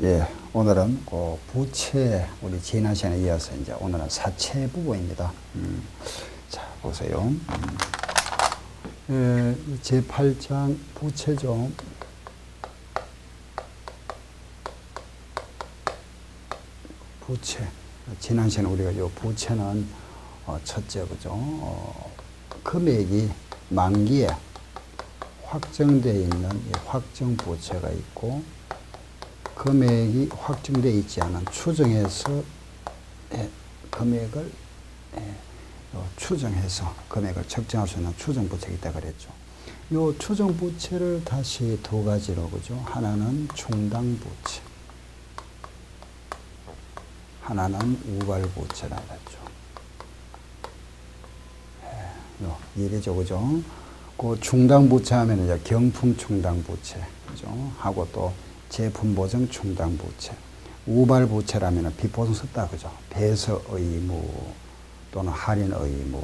예, 오늘은 그 부채, 우리 지난 시간에 이어서 이제 오늘은 사채 부분입니다. 자, 보세요. 예, 제8장 부채죠. 부채. 지난 시간에 우리가 이 부채는 첫째, 그죠? 금액이 만기에 확정되어 있는 이 확정 부채가 있고, 금액이 확정되어 있지 않은 추정해서 금액을 추정해서 금액을 측정할 수 있는 추정 부채가 있다 그랬죠. 이 추정 부채를 다시 두 가지로, 그죠? 하나는 충당 부채, 하나는 우발 부채라 그랬죠. 이래죠, 그죠? 그 충당 부채 하면 이제 경품 충당 부채, 그죠? 하고 또 제품 보증 충당 부채, 우발 부채라면 비보증 썼다, 그죠? 배서 의무 또는 할인 의무,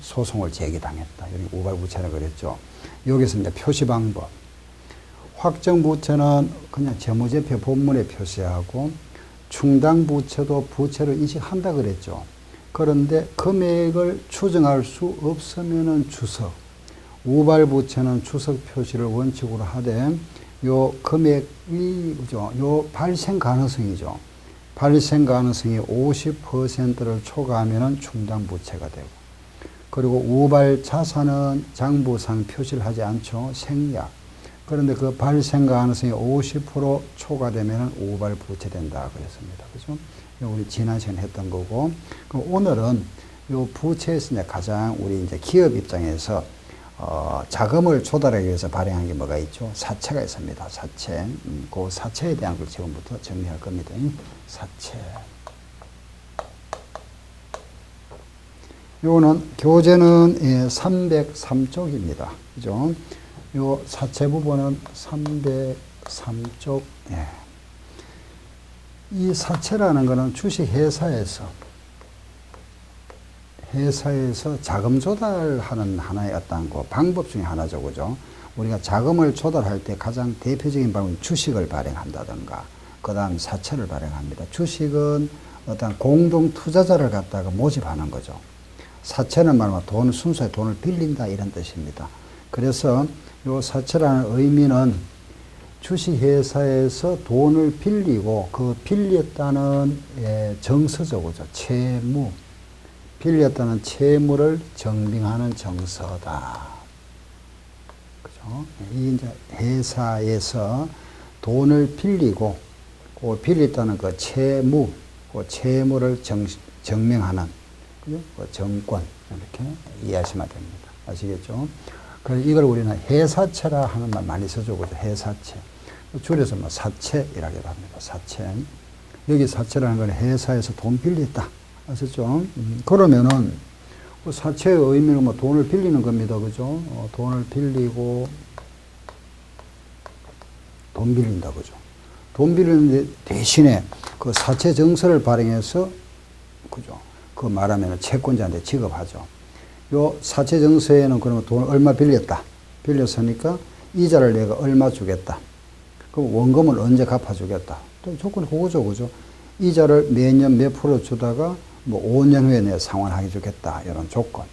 소송을 제기당했다. 여기 우발 부채라 그랬죠. 여기서 이제 표시 방법. 확정 부채는 그냥 재무제표 본문에 표시하고, 충당 부채도 부채를 인식한다 그랬죠. 그런데 금액을 추정할 수 없으면은 주석, 우발 부채는 주석 표시를 원칙으로 하되, 요 금액이, 그죠? 요 발생 가능성이죠. 발생 가능성이 50%를 초과하면은 충당 부채가 되고, 그리고 우발 자산은 장부상 표시를 하지 않죠. 생략. 그런데 그 발생 가능성이 50% 초과되면은 우발 부채 된다 그랬습니다. 그죠? 우리 지난 시간에 했던 거고, 그럼 오늘은 요 부채에서 이제 가장 우리 이제 기업 입장에서 자금을 조달하기 위해서 발행한 게 뭐가 있죠? 사채가 있습니다. 사채. 그 사채에 대한 걸 지금부터 정리할 겁니다. 사채. 요거는 교재는 303쪽입니다. 그죠? 요 사채 부분은 303쪽. 예. 이 사채라는 거는 주식 회사에서 자금 조달하는 하나의 어떤 그 방법 중에 하나죠, 그죠? 우리가 자금을 조달할 때 가장 대표적인 방법이 주식을 발행한다든가, 그 다음 사채를 발행합니다. 주식은 어떤 공동 투자자를 갖다가 모집하는 거죠. 사채는 말하면 순수하게 돈을 빌린다 이런 뜻입니다. 그래서 요 사채라는 의미는 주식회사에서 돈을 빌리고 그 빌렸다는 정서죠, 그죠? 채무. 빌렸다는 채무를 증빙하는 정서다. 그죠? 이 이제 회사에서 돈을 빌리고, 그 빌렸다는 그 채무, 그 채무를 증명하는, 그죠? 그 정권. 이렇게 이해하시면 됩니다. 아시겠죠? 그래서 이걸 우리는 회사채라 하는 말 많이 쓰죠. 그죠? 회사채. 줄여서 뭐 사채이라고도 합니다. 사채. 여기 사채라는 건 회사에서 돈 빌렸다. 아셨죠? 그러면은, 그 사채의 의미는 뭐 돈을 빌리는 겁니다. 그죠? 돈을 빌리고, 돈 빌린다. 그죠? 돈 빌리는데 대신에 그 사채 정서를 발행해서, 그죠? 그 말하면 채권자한테 지급하죠. 요 사채 정서에는 그러면 돈을 얼마 빌렸다. 빌렸으니까 이자를 내가 얼마 주겠다. 그럼 원금을 언제 갚아주겠다. 또 조건이 그거죠. 그죠? 이자를 매년 몇 프로 주다가 뭐 5년 후에 내가 상환하게 주겠다. 이런 조건.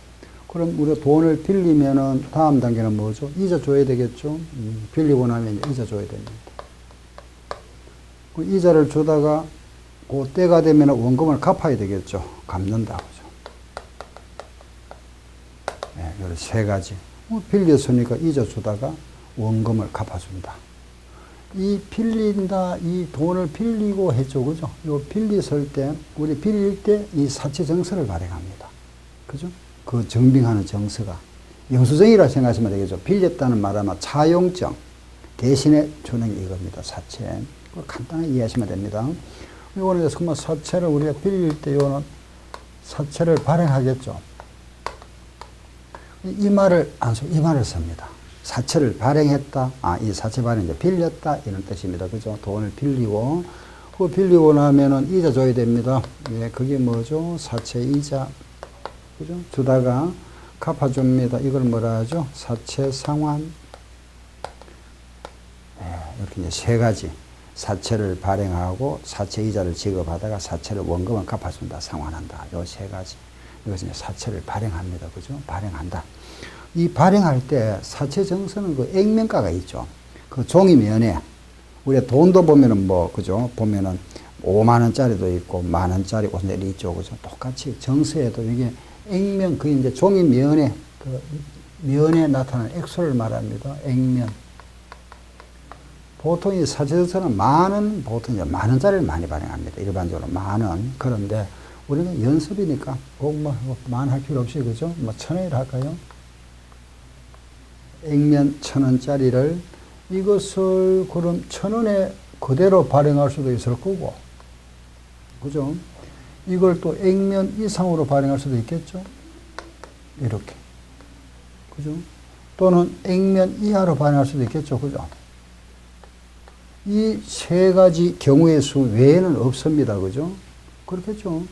그럼 우리가 돈을 빌리면은 다음 단계는 뭐죠? 이자 줘야 되겠죠? 빌리고 나면 이제 이자 줘야 됩니다. 그 이자를 주다가 그 때가 되면 원금을 갚아야 되겠죠? 갚는다. 그죠? 네, 이런 세 가지. 빌렸으니까 이자 주다가 원금을 갚아준다. 이 빌린다, 이 돈을 빌리고 했죠. 그죠? 요 빌렸을 때, 우리 빌릴 때 이 사채 정서를 발행합니다. 그죠? 그 증빙하는 정서가. 영수증이라 생각하시면 되겠죠. 빌렸다는 말하면 차용증 대신에 주는 게 이겁니다. 사채. 간단하게 이해하시면 됩니다. 요거는 정말 사채를 우리가 빌릴 때 요는 사채를 발행하겠죠. 이 말을 안 써, 이 말을 씁니다. 사채를 발행했다. 이 사채 발행 이제 빌렸다. 이런 뜻입니다. 그죠? 돈을 빌리고, 그 빌리고 나면은 이자 줘야 됩니다. 예, 그게 뭐죠? 사채 이자. 그죠? 주다가 갚아줍니다. 이걸 뭐라 하죠? 사채 상환. 예, 이렇게 이제 세 가지. 사채를 발행하고 사채 이자를 지급하다가 사채를 원금을 갚아준다, 상환한다. 요 세 가지. 이것은 사채를 발행합니다. 그죠? 발행한다. 이 발행할 때 사채 정서는 그 액면가가 있죠. 그 종이면에 우리가 돈도 보면은 뭐 그죠? 보면은 5만 원짜리도 있고 1만 원짜리 5천짜리 있죠. 그죠? 똑같이 정서에도 이게 액면 그 이제 종이면에 그 면에 나타나는 액수를 말합니다. 액면. 보통 이 사채정서는 보통 이제 10,000원짜리를 많이 발행합니다. 일반적으로 10,000원. 그런데 우리는 연습이니까 꼭 만 할 필요 없이 그죠? 1,000원이라 할까요? 액면 1,000원짜리를 이것을 그럼 1,000원에 그대로 발행할 수도 있을 거고, 그죠? 이걸 또 액면 이상으로 발행할 수도 있겠죠? 이렇게. 그죠? 또는 액면 이하로 발행할 수도 있겠죠? 그죠? 이 세 가지 경우의 수 외에는 없습니다. 그죠? 그렇겠죠?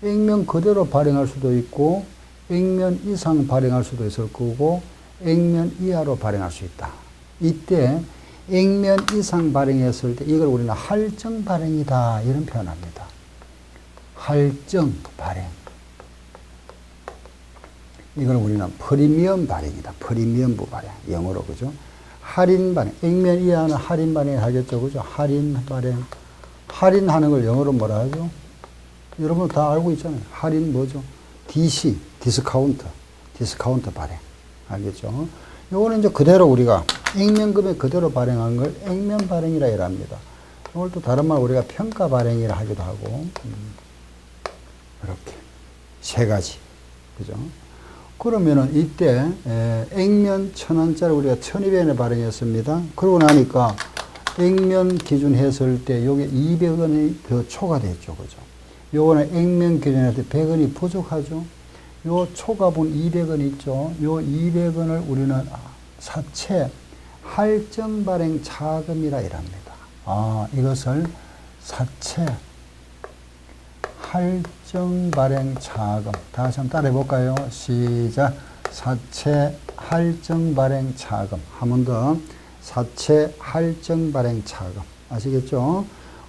액면 그대로 발행할 수도 있고, 액면 이상 발행할 수도 있을 거고, 액면 이하로 발행할 수 있다. 이때 액면 이상 발행했을 때 이걸 우리는 할증 발행이다 이런 표현합니다. 할증 발행. 이걸 우리는 프리미엄 발행이다. 프리미엄부 발행. 영어로 그죠? 할인 발행. 액면 이하는 할인 발행 하겠죠. 그죠? 할인 발행. 할인하는 걸 영어로 뭐라 하죠? 여러분 다 알고 있잖아요. 할인 뭐죠? DC, 디스카운트. 디스카운트 발행. 알겠죠? 요거는 이제 그대로 우리가 액면금에 그대로 발행한 걸 액면 발행이라 합니다. 이걸 또 다른 말 우리가 평가 발행이라 하기도 하고, 이렇게 세 가지. 그죠? 그러면은 이때 액면 1,000원짜리 우리가 1,200원에 발행했습니다. 그러고 나니까 액면 기준 했을 때 요게 200원이 더 초과됐죠. 그죠? 요거는 액면 기준할 때 100원이 부족하죠. 요 초과분 200원 있죠. 요 200원을 우리는 사채 할증 발행 자금이라 이랍니다. 이것을 사채 할증 발행 자금. 다 같이 한번 따라해 볼까요? 시작. 사채 할증 발행 자금. 한 번 더. 사채 할증 발행 자금. 아시겠죠?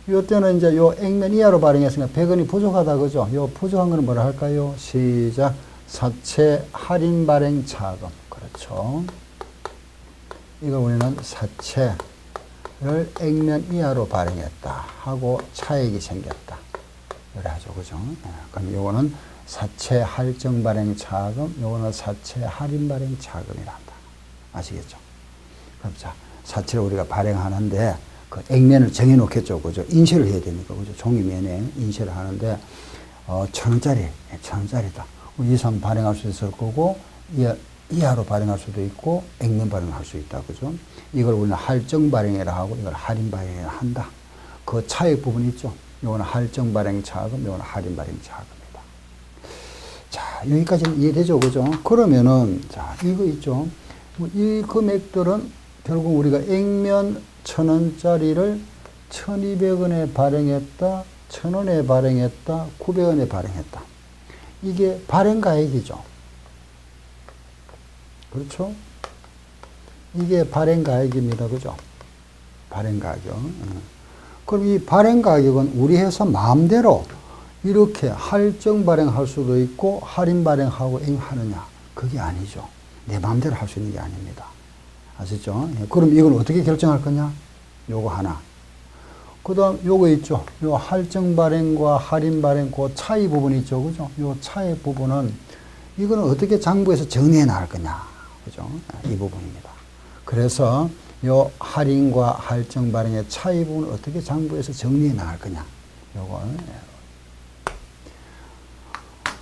요때는 이제 요 액면 이하로 발행했으니까 100원이 부족하다 그죠? 요 부족한 거는 뭐라 할까요? 시작. 사채 할인 발행 자금. 그렇죠. 이걸 우리는 사채를 액면 이하로 발행했다 하고 차익이 생겼다. 그래 하죠. 그죠? 그럼 요거는 사채 할증 발행 자금, 요거는 사채 할인 발행 자금이란다. 아시겠죠? 그럼 자, 사채를 우리가 발행하는데 그 액면을 정해 놓겠죠. 그죠? 인쇄를 해야 되니까. 그죠? 종이면에 인쇄를 하는데, 1,000원짜리, 1,000원짜리다. 이상 발행할 수 있을 거고, 이하로 발행할 수도 있고, 액면 발행할 수 있다. 그죠? 이걸 우리는 할증 발행이라 하고, 이걸 할인 발행이라 한다. 그 차익 부분 있죠? 요거는 할증 발행 자금, 요거는 할인 발행 자금이다. 자, 여기까지는 이해되죠? 그죠? 그러면은, 자, 이거 있죠? 이 금액들은 결국 우리가 액면 1,000원짜리를 1,200원에 발행했다, 1,000원에 발행했다, 900원에 발행했다. 이게 발행가액이죠. 그렇죠? 이게 발행가액입니다. 그죠? 발행가격. 그럼 이 발행가격은 우리 회사 마음대로 이렇게 할증 발행할 수도 있고 할인 발행하고 하느냐? 그게 아니죠. 내 마음대로 할 수 있는 게 아닙니다. 아시죠? 그럼 이걸 어떻게 결정할 거냐? 요거 하나. 그 다음 요거 있죠. 요 할증 발행과 할인 발행 그 차이 부분 있죠. 그죠? 요 차이 부분은 이거는 어떻게 장부에서 정리해 나갈 거냐? 그죠? 이 부분입니다. 그래서 요 할인과 할증 발행의 차이 부분을 어떻게 장부에서 정리해 나갈 거냐? 요걸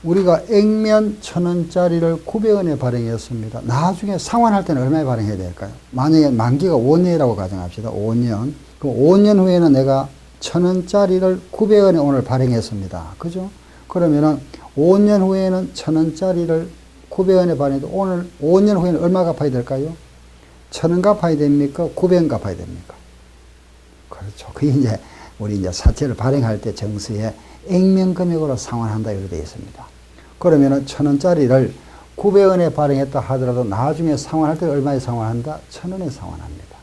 우리가 액면 1,000원짜리를 900원에 발행했습니다. 나중에 상환할 때는 얼마에 발행해야 될까요? 만약에 만기가 5년이라고 가정합시다. 5년. 그럼 5년 후에는 내가 1,000원짜리를 900원에 오늘 발행했습니다. 그죠? 그러면은 5년 후에는 1,000원짜리를 900원에 발행해도 오늘 5년 후에는 얼마 갚아야 될까요? 1,000원 갚아야 됩니까? 900원 갚아야 됩니까? 그렇죠. 그게 이제 우리 이제 사채를 발행할 때 정서에 액면 금액으로 상환한다 이렇게 되어 있습니다. 그러면은 1,000원짜리를 900원에 발행했다 하더라도 나중에 상환할 때 얼마에 상환한다? 1,000원에 상환합니다.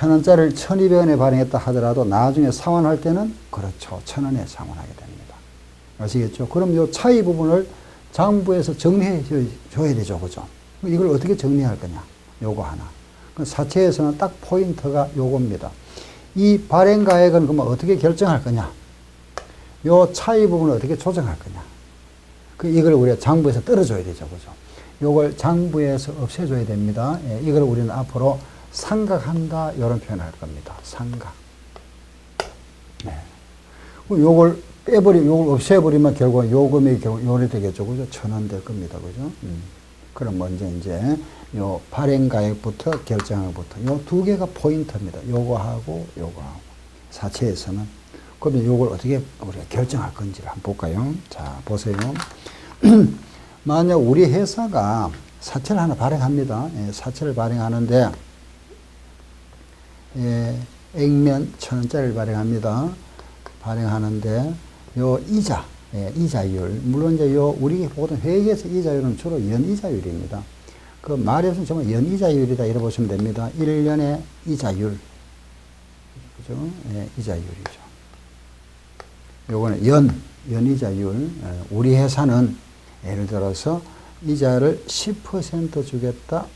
1,000원짜리를 1,200원에 발행했다 하더라도 나중에 상환할 때는 그렇죠. 1,000원에 상환하게 됩니다. 아시겠죠? 그럼 요 차이 부분을 장부에서 정리해 줘야 되죠. 그죠? 이걸 어떻게 정리할 거냐? 요거 하나. 사채에서는 딱 포인트가 요겁니다. 이 발행가액은 그러면 어떻게 결정할 거냐? 요 차이 부분을 어떻게 조정할 거냐? 이걸 우리가 장부에서 떨어줘야 되죠. 그죠? 요걸 장부에서 없애줘야 됩니다. 예, 이걸 우리는 앞으로 상각한다. 이런 표현을 할 겁니다. 상각. 네. 요걸 요걸 없애버리면 결국 요금이 요래 되겠죠. 그죠? 1,000원 될 겁니다. 그죠? 그럼 먼저 이제 요 발행가액부터 결정하고부터 요 두 개가 포인트입니다. 요거하고 요거하고. 사채에서는. 그러면 요걸 어떻게 우리가 결정할 건지를 한번 볼까요? 자, 보세요. 만약 우리 회사가 사채를 하나 발행합니다. 예, 사채를 발행하는데, 예, 액면 1,000원짜리를 발행합니다. 발행하는데, 요 이자, 예, 이자율. 물론 이제 요, 우리 보통 회계에서 이자율은 주로 연이자율입니다. 그 말에서는 정말 연이자율이다. 이래 보시면 됩니다. 1년의 이자율. 그죠? 예, 이자율이죠. 요거는 연이자율. 우리 회사는 예를 들어서 이자를 10% 주겠다.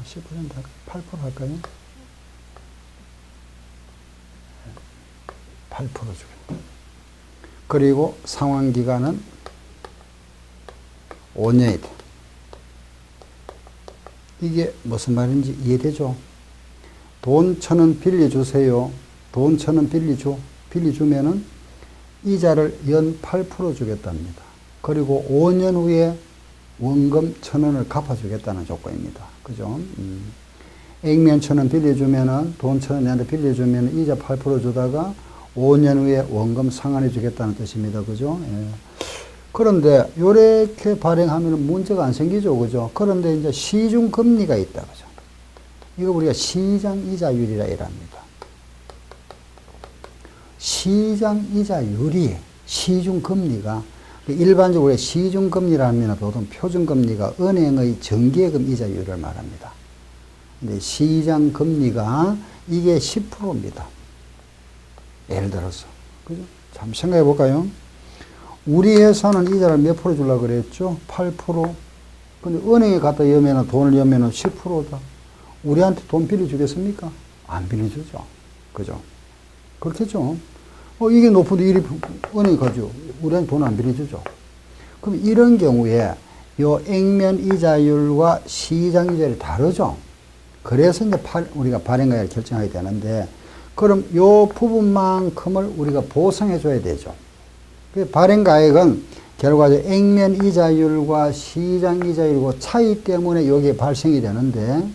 10% 할까요? 8% 할까요? 8% 주겠다. 그리고 상환기간은 5년이다. 이게 무슨 말인지 이해되죠? 돈 1,000원 빌려주세요. 돈 1,000원 빌려주면은 이자를 연 8% 주겠답니다. 그리고 5년 후에 원금 1,000원을 갚아주겠다는 조건입니다. 그죠? 액면 1,000원 빌려주면은, 돈 1,000원 내한테 빌려주면 이자 8% 주다가 5년 후에 원금 상환해 주겠다는 뜻입니다. 그죠? 예. 그런데, 요렇게 발행하면 문제가 안 생기죠. 그죠? 그런데 이제 시중금리가 있다. 그죠? 이거 우리가 시장이자율이라 이랍니다. 시장이자율이, 시중금리가, 일반적으로 시중금리라면 보통 표준금리가 은행의 정기예금 이자율을 말합니다. 근데 시장금리가 이게 10%입니다. 예를 들어서. 그죠? 잠시 생각해 볼까요? 우리 회사는 이자를 몇 프로 주려고 그랬죠? 8%. 근데 은행에 갖다 여면 돈을 여면 10%다. 우리한테 돈 빌려주겠습니까? 안 빌려주죠. 그죠? 그렇겠죠? 이게 높은데 이리 은행에 가죠. 우리한테 돈 안 빌려주죠. 그럼 이런 경우에 요 액면 이자율과 시장 이자율이 다르죠. 그래서 이제 우리가 발행가액을 결정하게 되는데, 그럼 요 부분만큼을 우리가 보상해 줘야 되죠. 그 발행가액은 결과적으로 액면 이자율과 시장 이자율과 차이 때문에 여기에 발생이 되는데,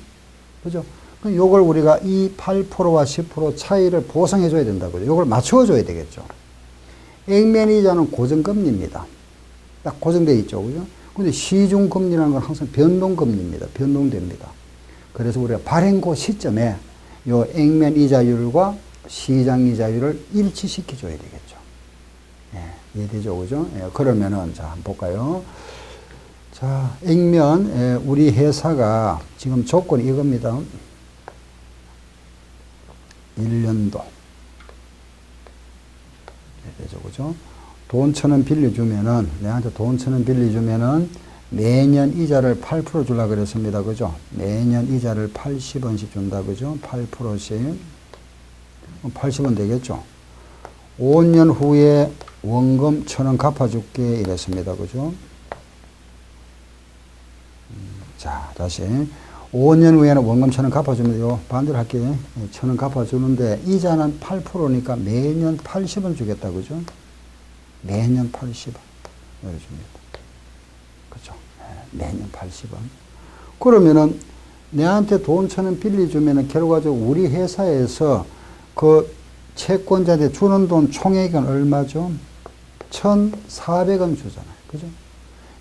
그죠? 그럼 요걸 우리가 이 8%와 10% 차이를 보상해 줘야 된다고요. 요걸 맞춰 줘야 되겠죠. 액면 이자는 고정금리입니다. 딱 고정되어 있죠. 그죠? 근데 시중금리라는 건 항상 변동금리입니다. 변동됩니다. 그래서 우리가 발행고 시점에 요 액면 이자율과 시장 이자율을 일치시켜 줘야 되겠죠. 예, 이해되죠? 그죠? 예, 그러면은, 자, 한번 볼까요? 자, 액면, 예, 우리 회사가 지금 조건이 이겁니다. 1년도. 되죠, 그죠? 돈 1,000원 빌려주면은, 내한테 돈 1,000원 빌려주면은, 매년 이자를 8% 주려고 그랬습니다. 그죠? 매년 이자를 80원씩 준다. 그죠? 8%씩. 80원 되겠죠? 5년 후에 원금 1,000원 갚아줄게. 이랬습니다. 그죠? 자, 다시. 5년 후에는 원금 1,000원 갚아주면, 요, 반대로 할게요. 1,000원 갚아주는데, 이자는 8%니까 매년 80원 주겠다. 그죠? 매년 80원. 이래 줍니다. 그죠? 매년 80원. 그러면은, 내한테 돈 1,000원 빌려주면은, 결과적으로 우리 회사에서 그 채권자한테 주는 돈 총액은 얼마죠? 1,400원 주잖아요. 그죠?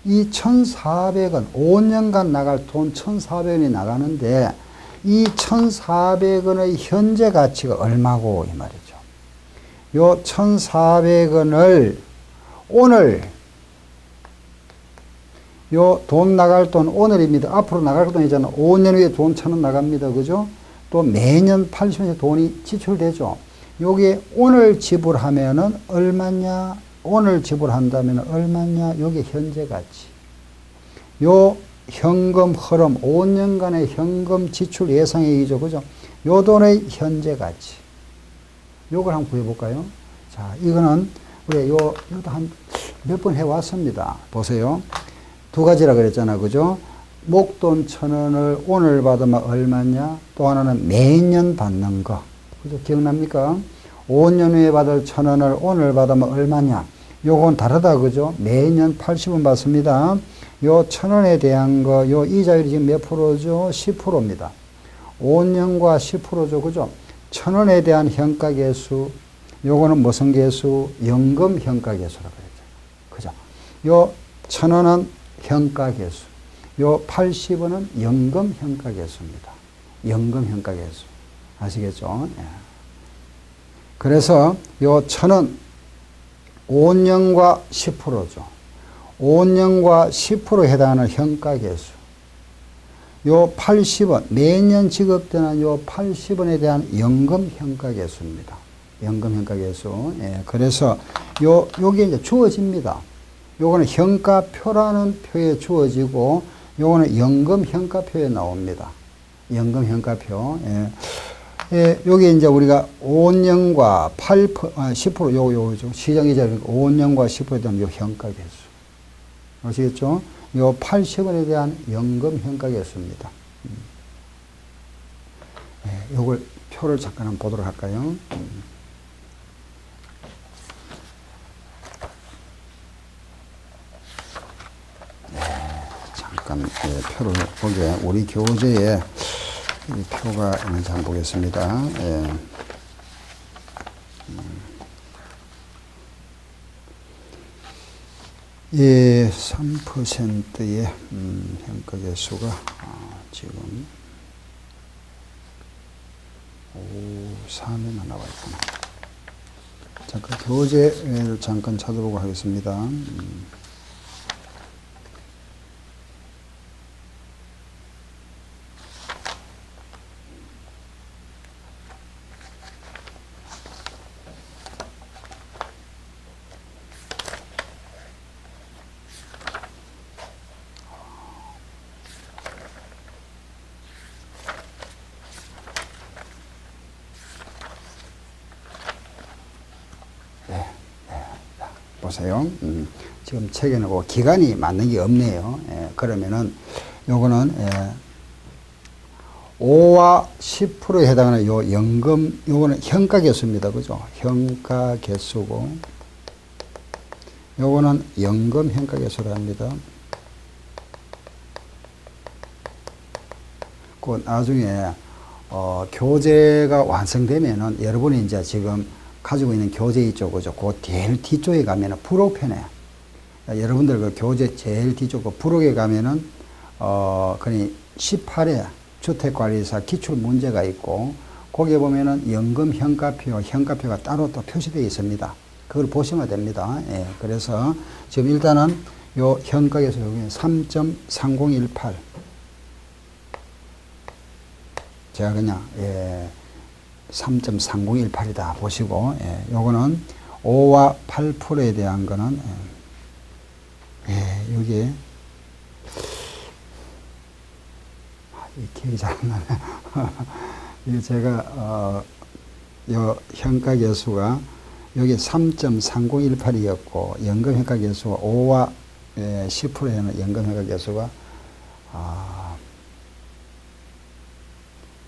이 1,400원, 5년간 나갈 돈 1,400원이 나가는데, 이 1,400원의 현재 가치가 얼마고, 이 말이죠. 요 1,400원을 오늘, 요 돈 나갈 돈 오늘입니다. 앞으로 나갈 돈이잖아. 5년 후에 돈 1,000원 나갑니다. 그죠? 또 매년 80원의 돈이 지출되죠. 여기 오늘 지불하면은 얼마냐? 오늘 지불한다면 얼마냐? 요게 현재 가치. 요 현금 흐름, 5년간의 현금 지출 예상액이죠. 그죠? 요 돈의 현재 가치. 요걸 한번 구해볼까요? 자, 이거는 우리 이것도 한 몇 번 해왔습니다. 보세요. 두 가지라 그랬잖아. 그죠? 목돈 1,000원을 오늘 받으면 얼마냐? 또 하나는 매년 받는 거. 그죠? 기억납니까? 5년 후에 받을 1,000원을 오늘 받으면 얼마냐? 요건 다르다. 그죠? 매년 80원 받습니다. 요 1,000원에 대한 거, 요 이자율이 지금 몇 프로죠? 10%입니다. 5년과 10%죠. 그죠? 1,000원에 대한 현가계수, 요거는 무슨 계수? 연금 현가계수라고 그랬죠. 그죠? 요 1,000원은 현가계수. 요 80원은 연금 현가계수입니다. 연금 현가계수. 아시겠죠? 예. 그래서 요 1,000원 5년과 10%죠. 5년과 10%에 해당하는 현가계수. 요 80원, 매년 지급되는 요 80원에 대한 연금 현가계수입니다. 연금 현가계수. 예, 그래서 요게 이제 주어집니다. 요거는 현가표라는 표에 주어지고, 요거는 연금 현가표에 나옵니다. 연금 현가표. 예. 예, 여기 이제 우리가 5년과 10% 요거죠. 시장이자 5년과 10%에 대한 요 현가계수. 아시겠죠? 요 80원에 대한 연금 현가계수입니다. 예, 요걸 표를 잠깐 한번 보도록 할까요? 네, 잠깐 표를 보게 우리 교재에 이 표가 있는지 한번 보겠습니다. 예. 예, 3%의 현가계수가 지금 4면만 나와 있구나. 잠깐 교재를 잠깐 찾아보고 하겠습니다. 보세요. 지금 책에는 그 기간이 맞는 게 없네요. 예, 그러면은 요거는 5와 10%에 해당하는 요 연금, 요거는 현가계수입니다. 그죠? 현가계수고, 요거는 연금 현가계수라 합니다. 그 나중에 교재가 완성되면은 여러분이 이제 지금 가지고 있는 교재 있죠. 그죠? 그 제일 뒤쪽에 가면은 부록편에 여러분들 그 교재 제일 뒤쪽 그 부록에 가면은 그니 18회 주택관리사 기출 문제가 있고, 거기에 보면은 연금 현가표가 따로 또 표시되어 있습니다. 그걸 보시면 됩니다. 예, 그래서 지금 일단은 요 현가에서 여기 3.3018 제가 그냥 3.3018이다 보시고, 요거는 5와 8%에 대한 거는 여기에 이 기억이 잘 안 나네. 이게 제가 요 현가계수가 여기 3.3018이었고 연금 현가계수가 5와 10%에는 연금 현가계수가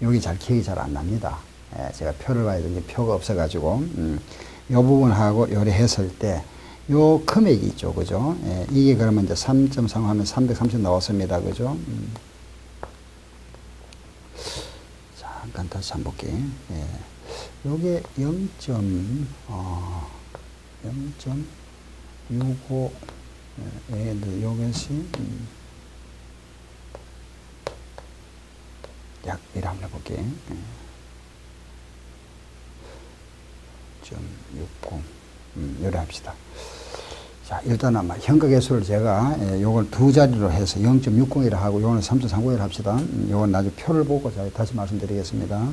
여기 잘 기억이 잘 안 납니다. 제가 표를 봐야 되는데 표가 없어가지고 이 부분하고 요리했을 때 요 금액이 있죠, 그죠? 이게 그러면 이제 3.3 하면 330 나왔습니다, 그죠? 잠깐 다시 한번 볼게요. 요게 0.65 요것이 약 1 한번 해볼게요. 0.60 요래 합시다. 자, 자, 일단 아마 현가계수를 제가 요걸 두 자리로 해서 0.60이라 하고 요거는 3.30이라 합시다. 요건 나중에 표를 보고 제가 다시 말씀드리겠습니다.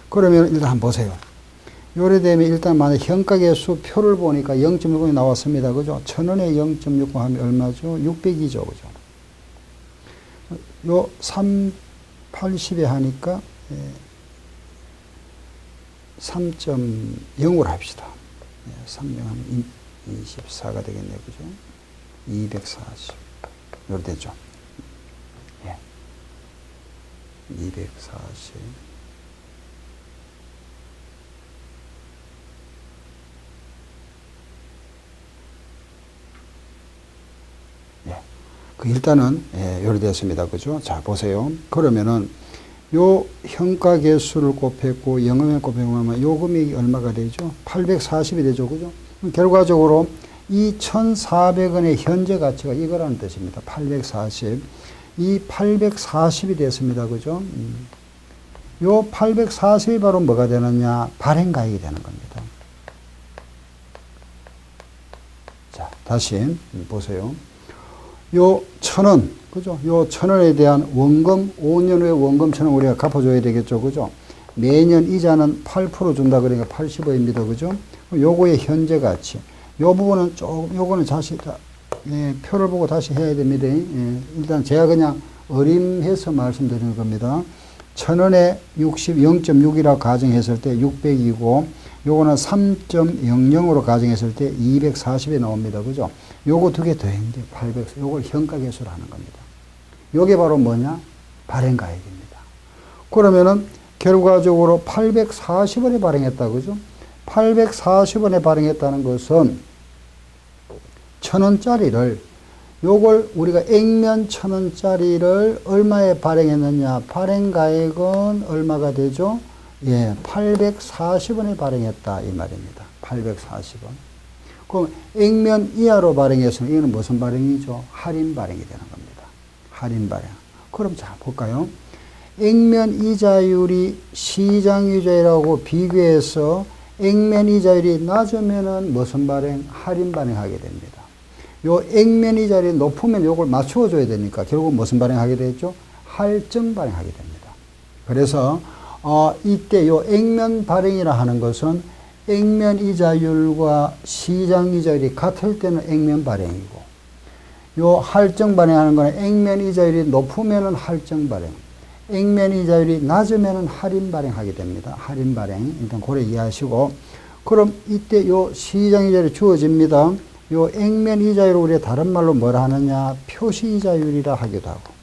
그러면 일단 한번 보세요. 요래 되면 일단 만약 현가계수 표를 보니까 0.60이 나왔습니다. 그죠? 1000원에 0.60 하면 얼마죠? 600이죠. 그죠? 요 380에 하니까 3.0으로 합시다. 3.0 하면 24가 되겠네요. 그죠? 240. 요렇게 됐죠. 예. 240. 예. 일단은, 요렇게 됐습니다. 그죠? 자, 보세요. 그러면은, 요 현가계수를 곱했고, 영음에 곱해보면 요 금액이 얼마가 되죠? 840이 되죠. 그죠? 결과적으로 이 1,400원의 현재 가치가 이거라는 뜻입니다. 840. 이 840이 됐습니다. 그죠? 요 840이 바로 뭐가 되느냐? 발행가액이 되는 겁니다. 자, 다시 보세요. 요 1,000원, 그죠? 요 1,000원에 대한 원금, 5년 후에 원금 1,000원 우리가 갚아줘야 되겠죠. 그죠? 매년 이자는 8% 준다 그러니까 80원입니다. 그죠? 요거의 현재 가치. 요 부분은 조금, 요거는 다시, 표를 보고 다시 해야 됩니다. 일단 제가 그냥 어림해서 말씀드리는 겁니다. 1,000원에 0.6이라고 가정했을 때 600이고, 요거는 3.00으로 가정했을 때 240이 나옵니다. 그죠? 요거 두 개 더했는데 800, 요걸 현가계수로 하는 겁니다. 요게 바로 뭐냐? 발행가액입니다. 그러면은 결과적으로 840원에 발행했다. 그죠? 840원에 발행했다는 것은 1,000원짜리를 요걸 우리가 액면 1,000원짜리를 얼마에 발행했느냐? 발행가액은 얼마가 되죠? 예, 840원에 발행했다 이 말입니다. 840원. 그럼 액면 이하로 발행했으면 이거는 무슨 발행이죠? 할인 발행이 되는 겁니다. 할인 발행. 그럼 자 볼까요? 액면 이자율이 시장 이자율하고 비교해서 액면 이자율이 낮으면은 무슨 발행? 할인 발행하게 됩니다. 요 액면 이자율이 높으면 요걸 맞추어 줘야 되니까 결국 무슨 발행하게 되죠? 할증 발행하게 됩니다. 그래서 이때 요 액면 발행이라 하는 것은 액면 이자율과 시장 이자율이 같을 때는 액면 발행이고, 요 할증 발행하는 거는 액면 이자율이 높으면은 할증 발행, 액면 이자율이 낮으면은 할인 발행하게 됩니다. 할인 발행. 일단 고려 이해하시고, 그럼 이때 요 시장 이자율이 주어집니다. 요 액면 이자율을 우리가 다른 말로 뭐라 하느냐? 표시 이자율이라 하기도 하고,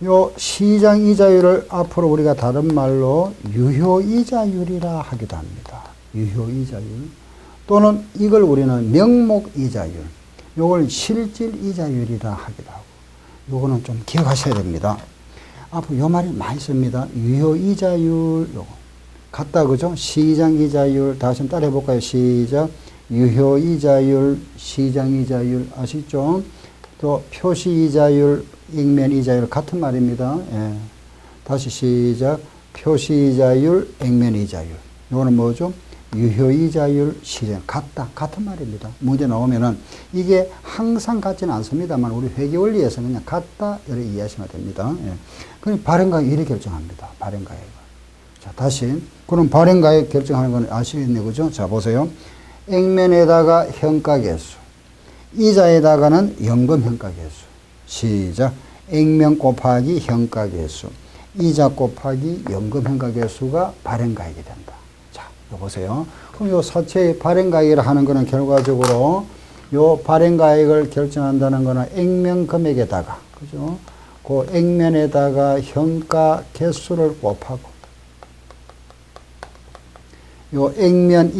요 시장 이자율을 앞으로 우리가 다른 말로 유효 이자율이라 하기도 합니다. 유효 이자율. 또는 이걸 우리는 명목 이자율, 요걸 실질 이자율이라 하기도 하고, 요거는 좀 기억하셔야 됩니다. 앞으로 요 말이 많이 씁니다. 유효 이자율, 요거. 같다, 그죠? 시장 이자율, 다시 한번 따라해 볼까요? 시작. 유효 이자율, 시장 이자율, 아시죠? 또 표시 이자율, 액면 이자율 같은 말입니다. 예. 다시 시작. 표시 이자율, 액면 이자율. 요거는 뭐죠? 유효 이자율, 시장. 같은 말입니다. 문제 나오면은 이게 항상 같지는 않습니다만 우리 회계 원리에서 그냥 같다 이렇게 이해하시면 됩니다. 예. 그럼 발행가액 이렇게 결정합니다. 발행가액. 자, 다시. 그럼 발행가액 결정하는 건 아시겠네요. 그죠? 자, 보세요. 액면에다가 현가계수, 이자에다가는 연금 현가계수. 시작. 액면 곱하기 현가계수, 이자 곱하기 연금 현가계수가 발행가액이 된다. 자, 이거 보세요. 그럼 요 사채의 발행가액이라 하는 거는 결과적으로 요 발행가액을 결정한다는 거는 액면 금액에다가, 그죠? 그 액면에다가 현가 개수를 곱하고, 요 액면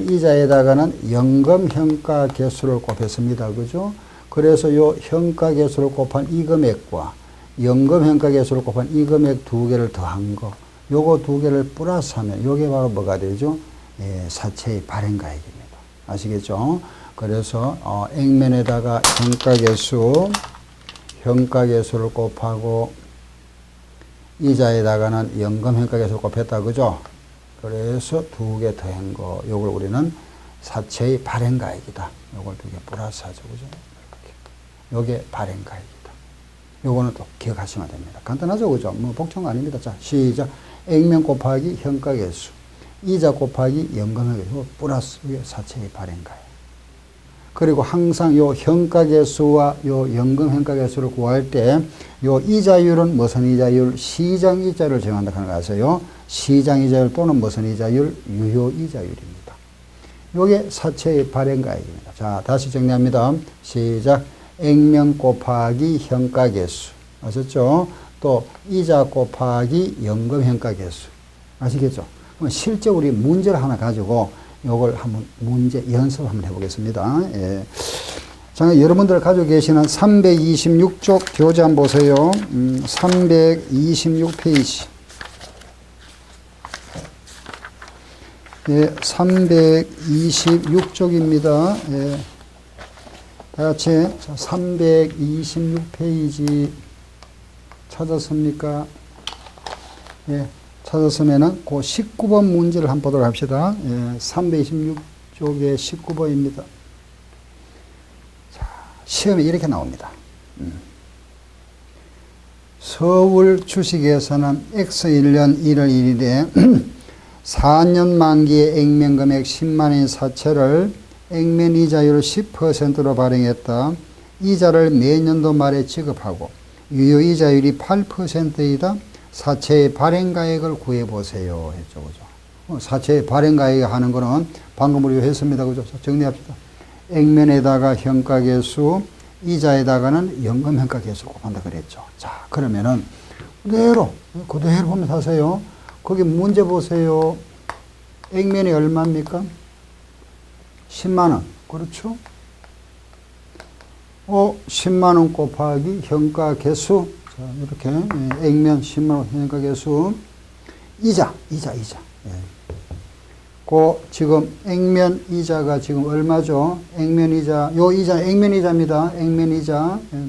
이자에다가는 연금 현가 개수를 곱했습니다. 그죠? 그래서 요 현가 개수를 곱한 이 금액과 연금 현가 개수를 곱한 이 금액 두 개를 더한 거, 요거 두 개를 플러스하면 요게 바로 뭐가 되죠? 예, 사채의 발행가액입니다. 아시겠죠? 그래서 액면에다가 현가 개수를 곱하고 이자에다가는 연금 현가 개수를 곱했다. 그죠? 그래서 두 개 더한 거, 요걸 우리는 사채의 발행가액이다. 요걸 두 개 플러스 하죠. 그죠? 이렇게. 요게 발행가액이다. 요거는 또 기억하시면 됩니다. 간단하죠? 그죠? 뭐 복잡한 거 아닙니다. 자, 시작. 액면 곱하기 현가계수. 이자 곱하기 연금회계수. 플러스 이게 사채의 발행가액. 그리고 항상 요 현가계수와 요 연금현가계수를 구할 때 요 이자율은 무슨 이자율? 시장이자율을 정한다 하는 거 아세요? 시장이자율 또는 무슨 이자율? 유효이자율입니다. 요게 사채의 발행가액입니다. 자, 다시 정리합니다. 시작. 액면 곱하기 현가계수. 아셨죠? 또 이자 곱하기 연금현가계수. 아시겠죠? 그럼 실제 우리 문제를 하나 가지고 요걸 한번 문제 연습 한번 해보겠습니다. 예. 자, 여러분들 가지고 계시는 326쪽 교재 한번 보세요. 326페이지. 예, 326쪽입니다. 예. 다 같이 326페이지 찾았습니까? 예. 찾았으면은 그 19번 문제를 한번 보도록 합시다. 예, 326쪽의 19번입니다. 자, 시험에 이렇게 나옵니다. 서울 주식에서는 X1년 1월 1일에 4년 만기의 액면금액 10만원 사채를 액면 이자율 10%로 발행했다. 이자를 매년도 말에 지급하고 유효 이자율이 8%이다. 사채의 발행가액을 구해보세요. 했죠. 그죠? 사채의 발행가액 하는 거는 방금 우리가 했습니다. 그죠? 정리합시다. 액면에다가 현가계수, 이자에다가는 연금현가계수 곱한다 그랬죠. 자, 그러면은 그대로 보면서 하세요. 거기 문제 보세요. 액면이 얼마입니까? 10만원. 그렇죠? 10만원 곱하기 현가계수. 자, 이렇게 액면 10만원 현가계수. 이자. 예. 지금 액면 이자가 지금 얼마죠? 액면 이자. 요 이자 액면 이자입니다. 액면 이자. 예.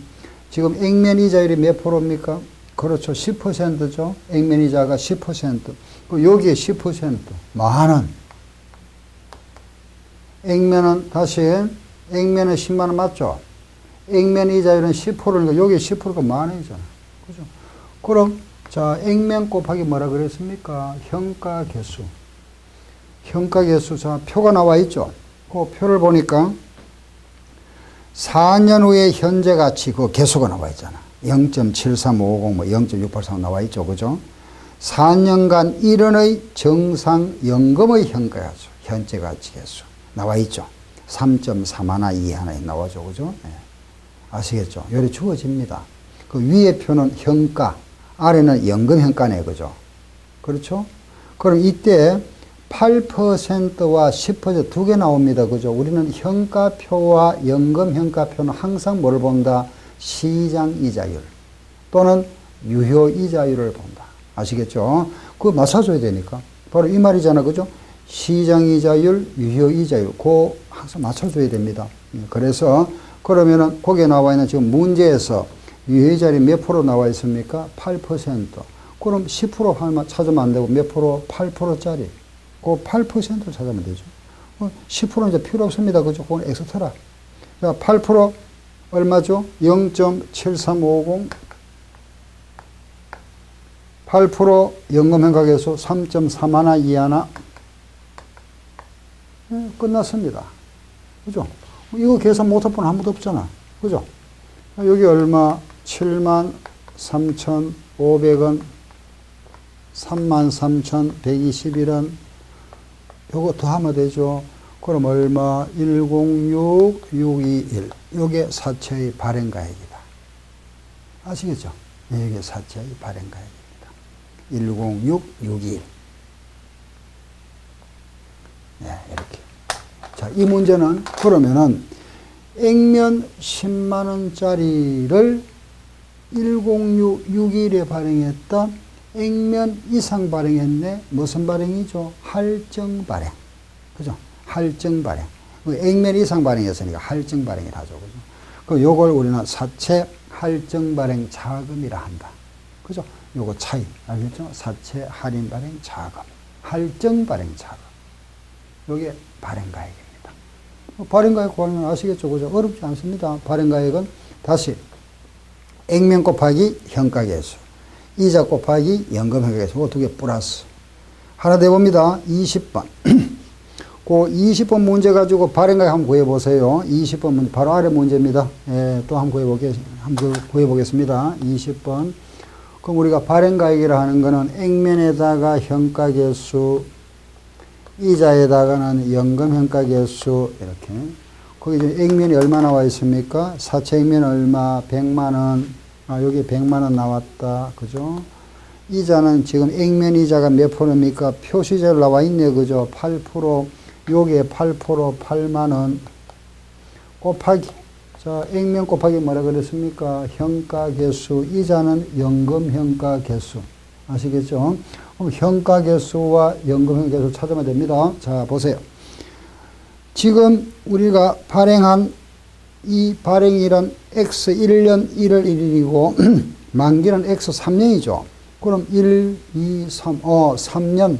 지금 액면 이자율이 몇 프로입니까? 그렇죠. 10%죠. 액면 이자가 10%. 여기에 10%. 만원. 액면은 액면은 10만원 맞죠? 액면 이자율은 10%니까 여기에 10%가 만원이잖아. 그죠? 그럼, 자, 액면 곱하기 뭐라 그랬습니까? 현가계수. 현가계수, 자, 표가 나와 있죠? 그 표를 보니까 4년 후에 현재 가치, 그 계수가 나와 있잖아. 0.7350, 0.683 나와 있죠. 그죠? 4년간 1원의 정상 연금의 현가계수, 현재 가치 계수. 나와 있죠. 3.3하나 2하나에 나와죠. 그죠? 네. 아시겠죠? 요리 주어집니다. 그 위에 표는 현가, 아래는 연금현가네. 그죠? 그렇죠? 그럼 이때 8%와 10% 두 개 나옵니다. 그죠? 우리는 현가표와 연금현가표는 항상 뭐를 본다? 시장이자율 또는 유효이자율을 본다. 아시겠죠? 그거 맞춰줘야 되니까. 바로 이 말이잖아. 그죠? 시장이자율, 유효이자율, 그거 항상 맞춰줘야 됩니다. 그래서, 그러면은, 거기에 나와 있는 지금 문제에서 유효이자율이 몇 프로 나와 있습니까? 8%. 그럼 10% 찾으면 안 되고 몇 프로? 8%짜리. 그 8%를 찾으면 되죠. 10%는 이제 필요 없습니다. 그죠? 그건 엑스트라. 자, 8% 얼마죠? 0.7350. 8% 연금현가계수 3.3하나 2하나. 끝났습니다. 그죠? 이거 계산 못할 분 아무도 없잖아. 그죠? 여기 얼마? 73,500원, 33,121원. 요거 더 하면 되죠. 그럼 얼마? 106621. 요게 사채의 발행가액이다. 아시겠죠? 이게 사채의 발행가액입니다. 106621. 네, 이렇게. 자, 이 문제는 그러면은 액면 10만원짜리를 10661에 발행했다. 액면 이상 발행했네. 무슨 발행이죠? 할증 발행. 그죠? 할증 발행. 액면 이상 발행했으니까 할증 발행이라 하죠. 그죠? 그 요걸 우리는 사채 할증 발행 자금이라 한다. 그죠? 요거 차이. 알겠죠? 사채 할인 발행 자금. 할증 발행 차감. 요게 발행가액입니다. 발행가액 구하는 건 아시겠죠? 그죠? 어렵지 않습니다. 발행가액은 다시 액면 곱하기 현가계수, 이자 곱하기 연금현가계수, 그 두 개 플러스. 하나 더 봅니다. 20번. 그 20번 문제 가지고 발행가액 한번 구해보세요. 20번 문제, 바로 아래 문제입니다. 예, 또 한번 구해보겠습니다. 20번. 그럼 우리가 발행가액이라 하는 거는 액면에다가 현가계수, 이자에다가는 연금현가계수, 이렇게. 거기 이제 액면이 얼마 나와 있습니까? 사채 액면 얼마? 100만원. 여기 100만원 나왔다. 그죠? 이자는 지금 액면 이자가 몇 프로입니까? 표시제로 나와 있네. 그죠? 8%. 요게 8%, 8만원. 곱하기. 자, 액면 곱하기 뭐라 그랬습니까? 현가계수. 이자는 연금현가계수. 아시겠죠? 그럼 현가계수와 연금현가계수 찾으면 됩니다. 자, 보세요. 지금 우리가 발행한 이 발행일은 X 1년 1월 1일이고 만기는 X 3년이죠. 그럼 1, 2, 3, 3년.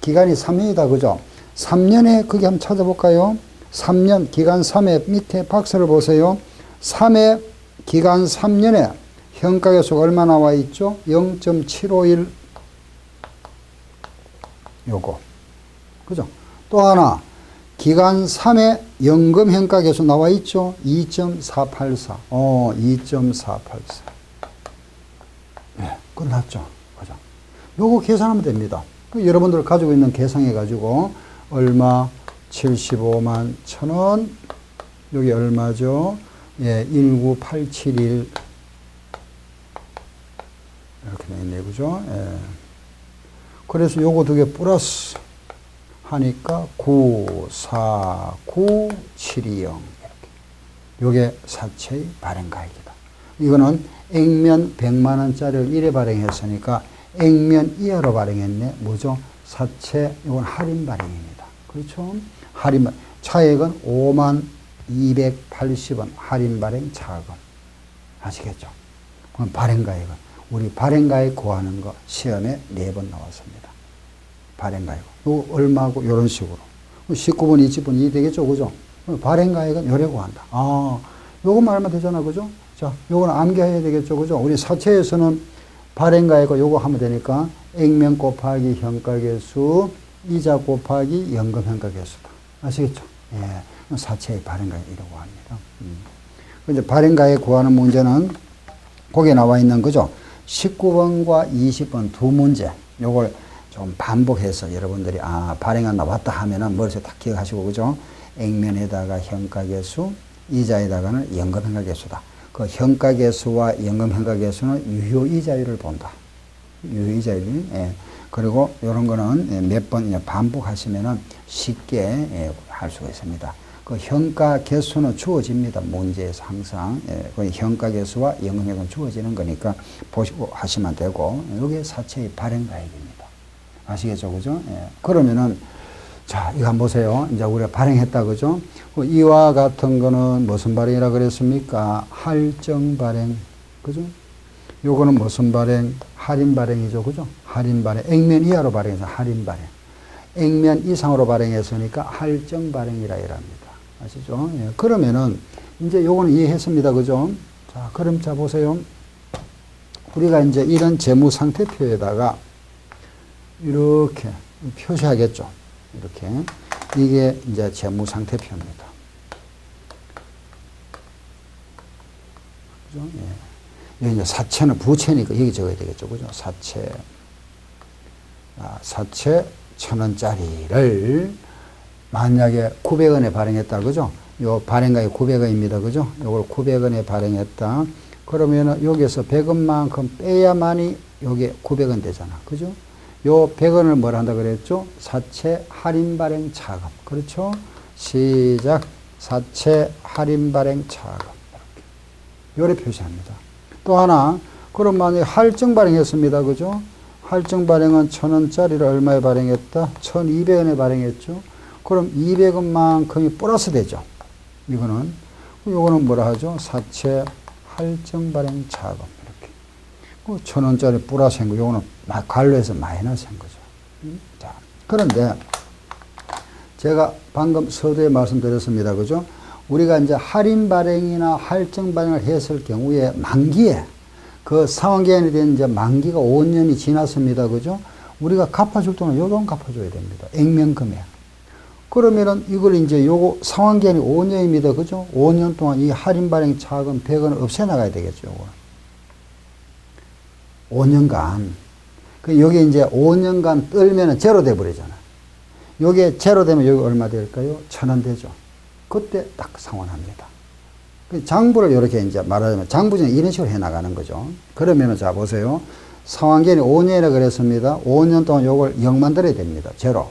기간이 3년이다. 그죠? 3년에 그게 한번 찾아볼까요? 3년, 기간 3회 밑에 박스를 보세요. 3회, 기간 3년에 현가계수가 얼마 나와 있죠? 0.751 요거. 그죠? 또 하나, 기간 3회 연금현가계수 나와 있죠? 2.484. 2.484. 네, 끝났죠? 그죠? 요거 계산하면 됩니다. 여러분들 가지고 있는 계산해가지고, 얼마? 75만 1,000원. 여기 얼마죠? 예, 19871. 이렇게 되겠네, 그죠? 예. 그래서 요거 두 개 플러스 하니까 949720 이렇게. 요게 사채의 발행가액이다. 이거는 액면 100만 원짜리를 1회 발행했으니까 액면 이하로 발행했네. 뭐죠? 사채, 이건 할인 발행입니다. 그렇죠? 할인 발행. 차액은 5만 280원 할인 발행 차금. 아시겠죠? 그럼 발행가액은 우리 발행가액 구하는 거 시험에 4번 나왔습니다. 발행가액. 요 얼마고 요런 식으로. 19번, 20번 이 되겠죠? 그죠? 발행가액은 요래 구한다. 요것만 알면 되잖아. 그죠? 자, 요거는 암기해야 되겠죠? 그죠? 우리 사채에서는 발행가액과 요거 하면 되니까 액면 곱하기 현가계수, 이자 곱하기 연금현가계수다. 아시겠죠? 예. 사채의 발행가액이라고 합니다. 이제 발행가액 구하는 문제는 거기에 나와 있는 거죠. 19번과 20번 두 문제. 요걸 좀 반복해서 여러분들이 발행안 나왔다 하면은 머릿속에 딱 기억하시고, 그죠? 액면에다가 현가계수, 이자에다가는 연금현가계수다. 그 현가계수와 연금현가계수는 유효이자율을 본다. 유효이자율. 예. 그리고 이런 거는 몇 번 반복하시면은 쉽게 할 수가 있습니다. 그 현가계수는 주어집니다. 문제에서 항상. 그 현가계수와 연금현가는 주어지는 거니까 보시고 하시면 되고, 이게 사채의 발행가액입니다. 아시겠죠? 그죠? 예. 그러면은, 자, 이거 한번 보세요. 이제 우리가 발행했다. 그죠? 이와 같은 거는 무슨 발행이라 그랬습니까? 할증 발행. 그죠? 요거는 무슨 발행? 할인 발행이죠. 그죠? 할인 발행. 액면 이하로 발행해서 할인 발행. 액면 이상으로 발행했으니까 할증 발행이라 이랍니다. 아시죠? 예. 그러면은, 이제 요거는 이해했습니다. 그죠? 자, 그럼 자, 보세요. 우리가 이제 이런 재무상태표에다가 이렇게 표시하겠죠. 이렇게. 이게 이제 재무상태표입니다. 그죠? 예. 여기 이제 사채는 부채니까 여기 적어야 되겠죠. 그죠? 사채. 사채 1,000원짜리를 만약에 900원에 발행했다. 그죠? 요 발행가액 900원입니다. 그죠? 요걸 900원에 발행했다. 그러면은 여기서 100원만큼 빼야만이 요게 900원 되잖아. 그죠? 요 100원을 뭐라 한다 그랬죠? 사채 할인 발행 차금. 그렇죠? 시작. 사채 할인 발행 차금. 이렇게. 요래 표시합니다. 또 하나, 그럼 만약에 할증 발행했습니다. 그죠? 할증 발행은 1,000원짜리를 얼마에 발행했다? 1,200원에 발행했죠? 그럼 200원만큼이 플러스 되죠? 이거는. 요거는 뭐라 하죠? 사채 할증 발행 차금. 이렇게. 1,000원짜리 플러스인 거, 요거는 관로에서 마이너스인 거죠. 자, 그런데 제가 방금 서두에 말씀드렸습니다. 그죠? 우리가 이제 할인 발행이나 할증 발행을 했을 경우에 만기에 그 상환기한이 된 이제 만기가 5년이 지났습니다. 그죠? 우리가 갚아줄 돈은 요 돈 갚아줘야 됩니다. 액면 금액. 그러면은 이걸 이제 요거 상환기한이 5년입니다. 그죠? 5년 동안 이 할인 발행 차금 100원을 없애나가야 되겠죠. 요거. 5년간. 그 여기 이제 5년간 떨면은 제로 돼버리잖아요. 요게 제로 되면 여기 얼마 될까요? 1,000원 되죠. 그때 딱 상환합니다. 장부를 이렇게 이제 말하자면 장부는 이런 식으로 해 나가는 거죠. 그러면은 자 보세요. 상환기한이 5년이라 그랬습니다. 5년 동안 요걸 0만 들어야 됩니다. 제로.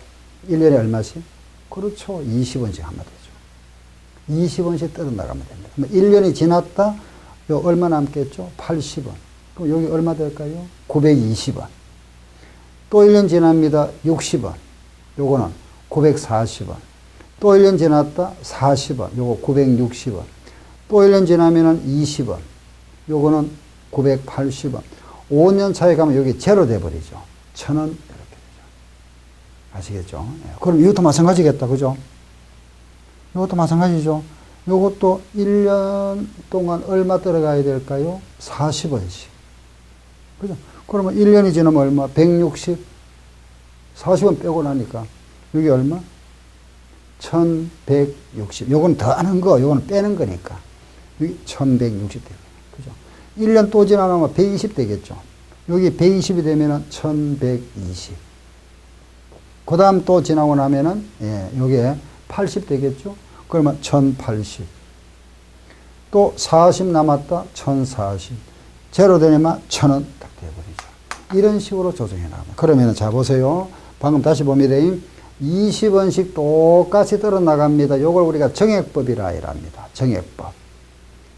1년에 얼마씩? 그렇죠. 20원씩 하면 되죠. 20원씩 떨어 나가면 됩니다. 그럼 1년이 지났다. 요 얼마 남겠죠? 80원. 그럼 여기 얼마 될까요? 920원. 또 1년 지납니다. 60원. 요거는 940원. 또 1년 지났다. 40원. 요거 960원. 또 1년 지나면은 20원. 요거는 980원. 5년 차에 가면 여기 제로 돼버리죠. 1,000원 이렇게 되죠. 아시겠죠? 네. 그럼 이것도 마찬가지겠다. 그죠? 이것도 마찬가지죠. 요것도 1년 동안 얼마 들어가야 될까요? 40원씩. 그죠? 그러면 1년이 지나면 얼마? 160. 40원 빼고 나니까 여기 얼마? 1160. 요건 더 하는 거, 요거는 빼는 거니까. 여기 1160 되고. 그죠? 1년 또 지나면 120 되겠죠. 여기 120이 되면은 1120. 그 다음 또 지나고 나면은, 예, 요게 80 되겠죠. 그러면 1080. 또 40 남았다. 1040. 제로 되면 1,000원 딱 돼버리죠. 이런 식으로 조정해 나갑니다. 그러면은 자 보세요. 방금 다시 봅니다. 20원씩 똑같이 떨어 나갑니다. 요걸 우리가 정액법이라 이랍니다. 정액법.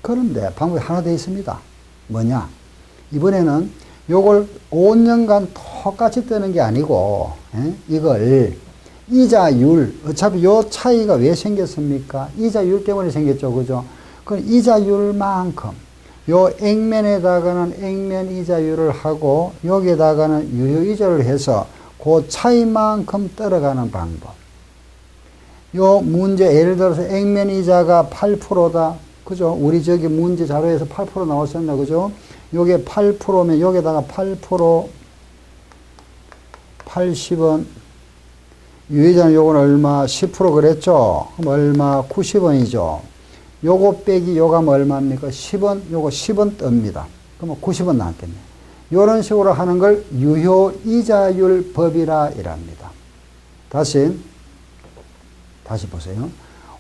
그런데 방법이 하나 더 있습니다. 뭐냐? 이번에는 요걸 5년간 똑같이 뜨는 게 아니고, 이걸 이자율, 어차피 요 차이가 왜 생겼습니까? 이자율 때문에 생겼죠. 그죠? 그 이자율만큼, 요 액면에다가는 액면 이자율을 하고, 여기에다가는 유효 이자를 해서 그 차이만큼 떨어가는 방법. 요 문제, 예를 들어서 액면 이자가 8%다. 그죠? 우리 저기 문제 자료에서 8% 나왔었나, 그죠? 요게 8%면 여기다가 8%, 80원. 유의자는 요건 얼마? 10% 그랬죠? 그럼 얼마? 90원이죠. 요거 빼기 요거 하면 얼마입니까? 10원, 요거 10원 뜹니다. 그러면 90원 나왔겠네요. 요런 식으로 하는 걸 유효이자율 법이라 이랍니다. 다시 보세요.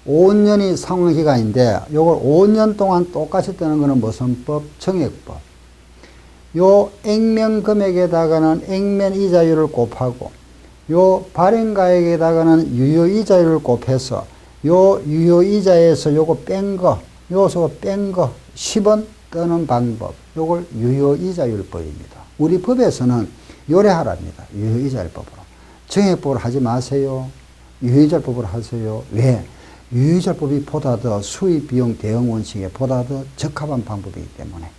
5년이 상환기간인데 요걸 5년 동안 똑같이 뜨는 거는 무슨 법? 정액법. 요 액면 금액에다가는 액면 이자율을 곱하고 요 발행가액에다가는 유효이자율을 곱해서 요 유효이자에서 요거 뺀 거, 요소 뺀 거 10원 뜨는 방법. 요걸 유효이자율법입니다. 우리 법에서는 요래하랍니다. 유효이자율법으로. 정액법으로 하지 마세요. 유효이자율법으로 하세요. 왜? 유효이자율법이 보다 더 수입 비용 대응 원칙에 보다 더 적합한 방법이기 때문에.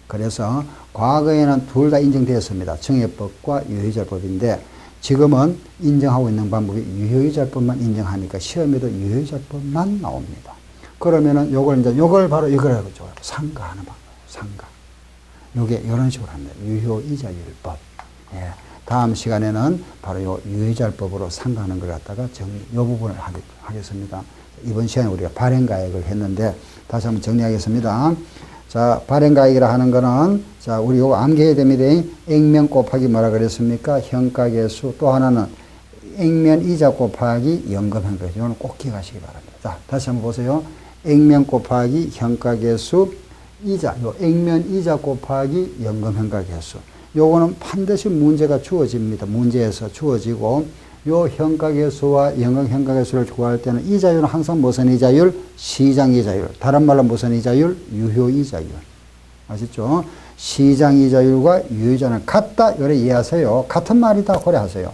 그래서 과거에는 둘 다 인정되었습니다. 정액법과 유효이자율법인데 지금은 인정하고 있는 방법이 유효이자율법만 인정하니까 시험에도 유효이자율법만 나옵니다. 그러면은 요걸 바로 이거라고 줘요. 상가하는 방법. 상가. 요게 이런 식으로 합니다. 유효이자율법. 예. 다음 시간에는 바로 요 유효이자율법으로 상가하는 걸 갖다가 요 부분을 하겠습니다. 이번 시간에 우리가 발행가액을 했는데 다시 한번 정리하겠습니다. 자, 발행가액이라 하는 거는 자, 우리 요거 암기해야 됩니다. 액면 곱하기 뭐라 그랬습니까? 현가계수. 또 하나는 액면 이자 곱하기 연금 현가계수. 이거는 꼭 기억하시기 바랍니다. 자, 다시 한번 보세요. 액면 곱하기 현가계수 이자. 요 액면 이자 곱하기 연금 현가계수. 요거는 반드시 문제가 주어집니다. 문제에서 주어지고 요 현가계수와 연금 현가계수를 구할 때는 이자율은 항상 무슨 이자율? 시장 이자율. 다른 말로 무슨 이자율? 유효 이자율. 아시죠? 시장 이자율과 유효 이자율은 같다. 요래 이해하세요. 같은 말이다. 그래 하세요.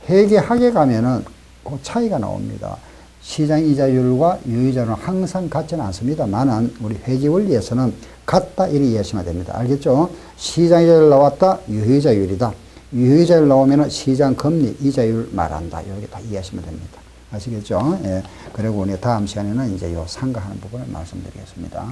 회계학에 가면은 그 차이가 나옵니다. 시장 이자율과 유효 이자율은 항상 같지는 않습니다만은 우리 회계 원리에서는 같다. 이렇게 이해하시면 됩니다. 알겠죠? 시장 이자율 나왔다. 유효 이자율이다. 유효이자율 나오면 시장 금리 이자율 말한다. 이렇게 다 이해하시면 됩니다. 아시겠죠? 예. 그리고 우리 다음 시간에는 이제 요 상가하는 부분을 말씀드리겠습니다.